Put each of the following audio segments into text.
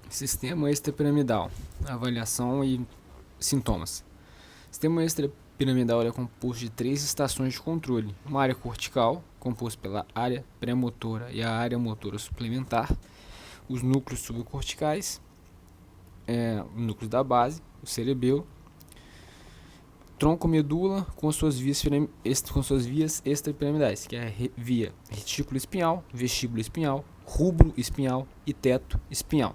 Sistema extrapiramidal, avaliação e sintomas. O sistema extrapiramidal é composto de 3 estações de controle: uma área cortical, composta pela área pré-motora e a área motora suplementar, os núcleos subcorticais, o núcleo da base, o cerebelo, tronco-medula com suas vias extrapiramidais, que é a via retículo espinhal, vestíbulo espinhal, rubro espinhal e teto espinhal.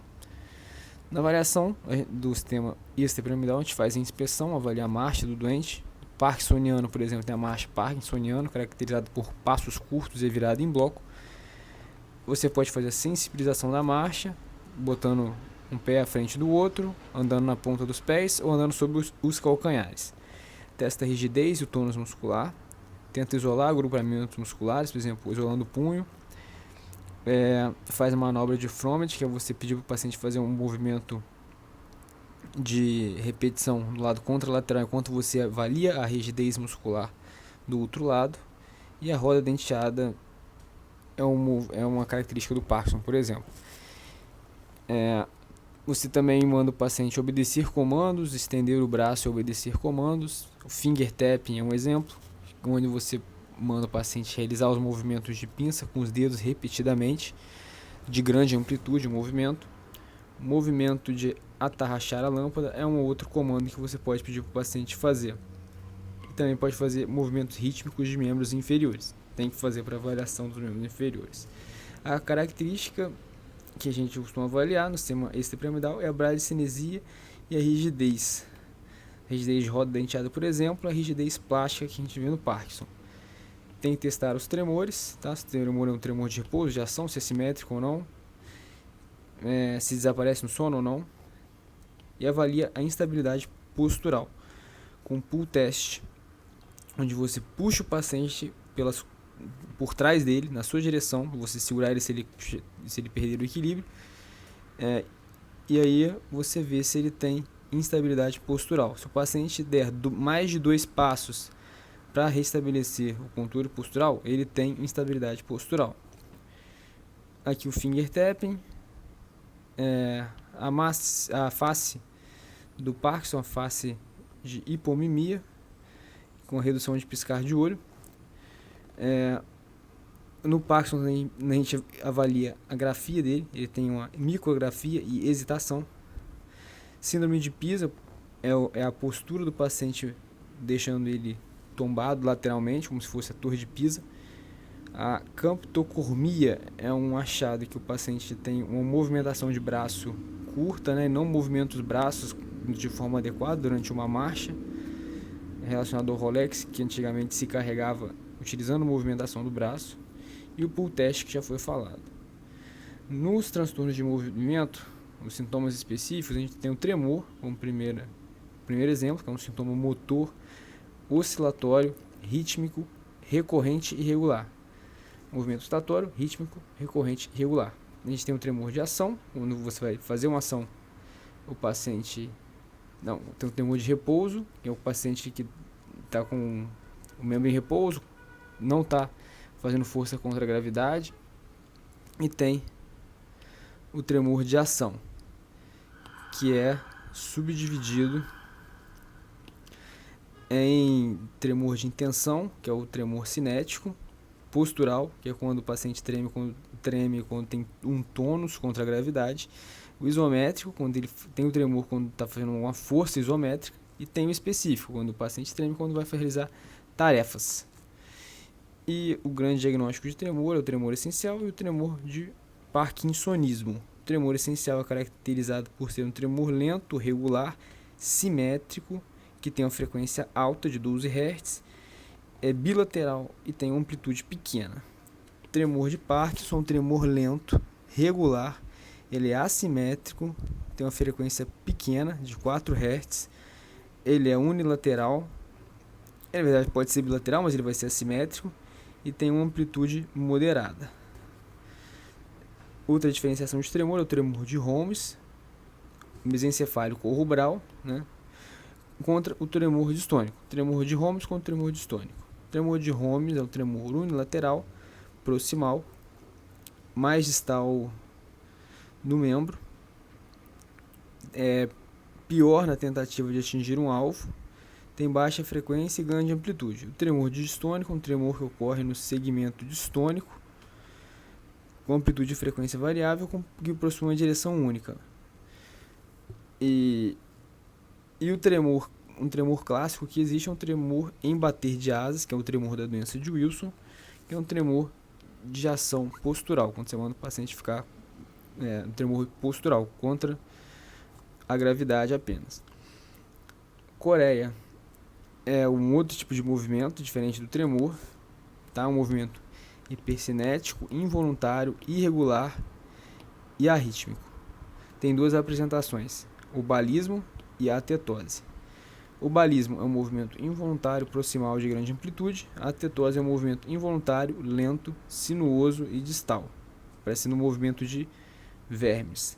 Na avaliação do sistema extrapiramidal, a gente faz a inspeção, avalia a marcha do doente. Parkinsoniano, por exemplo, tem a marcha parkinsoniana, caracterizada por passos curtos e virada em bloco. Você pode fazer a sensibilização da marcha, botando um pé à frente do outro, andando na ponta dos pés ou andando sobre os calcanhares. Testa a rigidez e o tônus muscular. Tenta isolar agrupamentos musculares, por exemplo, isolando o punho. Faz a manobra de Fromet, que é você pedir para o paciente fazer um movimento de repetição do lado contralateral enquanto você avalia a rigidez muscular do outro lado. E a roda denteada é uma característica do Parkinson, por exemplo. Você também manda o paciente obedecer comandos, estender o braço e obedecer comandos. O finger tapping é um exemplo, onde você manda o paciente realizar os movimentos de pinça com os dedos repetidamente, de grande amplitude o movimento. O movimento de atarrachar a lâmpada é um outro comando que você pode pedir para o paciente fazer. E também pode fazer movimentos rítmicos de membros inferiores. Tem que fazer para avaliação dos membros inferiores. A característica que a gente costuma avaliar no sistema extrapiramidal é a bradicinesia e a rigidez. A rigidez de roda denteada, por exemplo, a rigidez plástica que a gente vê no Parkinson. Tem que testar os tremores, tá? Se o tremor é um tremor de repouso, de ação, se é simétrico ou não, se desaparece no sono ou não, e avalia a instabilidade postural com pull test, onde você puxa o paciente por trás dele, na sua direção, você segurar ele se ele perder o equilíbrio, e aí você vê se ele tem instabilidade postural. Se o paciente der mais de 2 passos para restabelecer o controle postural, ele tem instabilidade postural. Aqui o finger tapping, a face do Parkinson, a face de hipomimia, com redução de piscar de olho. No Parkinson a gente avalia a grafia dele, ele tem uma micrografia e hesitação. Síndrome de Pisa é a postura do paciente deixando ele tombado lateralmente, como se fosse a torre de Pisa. A camptocormia é um achado que o paciente tem uma movimentação de braço curta, né, não movimenta os braços de forma adequada durante uma marcha, relacionado ao Rolex, que antigamente se carregava utilizando a movimentação do braço, e o pull test, que já foi falado. Nos transtornos de movimento, os sintomas específicos, a gente tem o tremor como primeiro exemplo, que é um sintoma motor, oscilatório, rítmico, recorrente e regular. Movimento oscilatório, rítmico, recorrente e regular. A gente tem o tremor de ação, quando você vai fazer uma ação, o paciente... Não, tem o tremor de repouso, que é o paciente que está com o membro em repouso, não está fazendo força contra a gravidade. E tem o tremor de ação, que é subdividido em tremor de intenção, que é o tremor cinético, postural, que é quando o paciente treme quando tem um tônus contra a gravidade, o isométrico, quando ele tem o tremor quando está fazendo uma força isométrica, e tem o específico, quando o paciente treme quando vai realizar tarefas. E o grande diagnóstico de tremor é o tremor essencial e o tremor de parkinsonismo. O tremor essencial é caracterizado por ser um tremor lento, regular, simétrico, que tem uma frequência alta de 12 Hz, é bilateral e tem uma amplitude pequena. O tremor de Parkinson é um tremor lento, regular, ele é assimétrico, tem uma frequência pequena de 4 Hz, ele é unilateral, na verdade pode ser bilateral, mas ele vai ser assimétrico, e tem uma amplitude moderada. Outra diferenciação de tremor é o tremor de Holmes, mesencefálico ou rubral, né, contra o tremor distônico. Tremor de Holmes contra o tremor distônico. O tremor de Holmes é o tremor unilateral, proximal, mais distal no membro, é pior na tentativa de atingir um alvo, tem baixa frequência e ganho de amplitude. O tremor distônico é um tremor que ocorre no segmento distônico, com amplitude e frequência variável, que possui uma direção única. E o tremor, um tremor clássico que existe é um tremor em bater de asas, que é o tremor da doença de Wilson, que é um tremor de ação postural, quando você manda o paciente ficar um tremor postural, contra a gravidade apenas. Coreia é um outro tipo de movimento, diferente do tremor, tá? Um movimento hipercinético, involuntário, irregular e arrítmico. Tem duas apresentações, o balismo e a atetose. O balismo é um movimento involuntário proximal de grande amplitude, a atetose é um movimento involuntário, lento, sinuoso e distal, parecendo um movimento de vermes.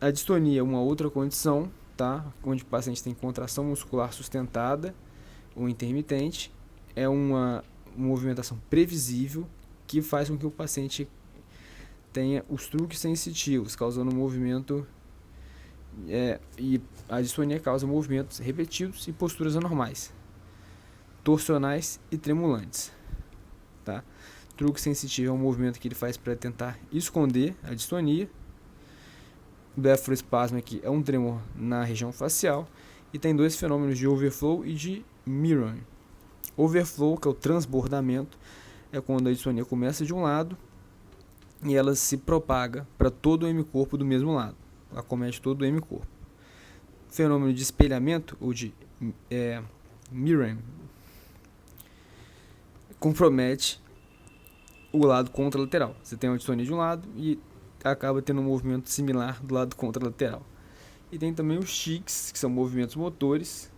A distonia é uma outra condição, tá? Onde o paciente tem contração muscular sustentada ou intermitente, é uma movimentação previsível que faz com que o paciente tenha os truques sensitivos, causando um movimento, e a distonia causa movimentos repetidos e posturas anormais, torsionais e tremulantes, tá? Truque sensitivo é um movimento que ele faz para tentar esconder a distonia. Blefaroespasmo aqui é um tremor na região facial, e tem dois fenômenos de overflow e de mirroring. Overflow, que é o transbordamento, é quando a distonia começa de um lado e ela se propaga para todo o hemicorpo do mesmo lado. Ela acomete todo o hemicorpo. O fenômeno de espelhamento, ou de mirroring, compromete o lado contralateral. Você tem uma distonia de um lado e acaba tendo um movimento similar do lado contralateral. E tem também os tics, que são movimentos motores,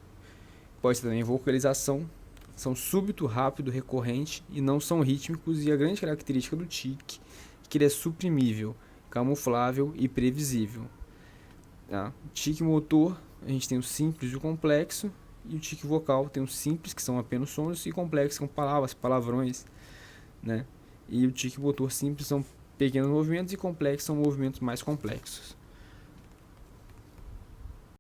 pode ter também vocalização, são súbito, rápido, recorrente e não são rítmicos, e a grande característica do tic é que ele é suprimível, camuflável e previsível. Tá? O tic motor, a gente tem o simples e o complexo, e o tic vocal tem os simples, que são apenas sons, e complexos, que são palavras, palavrões, né? E o tic motor simples são pequenos movimentos e complexos são movimentos mais complexos.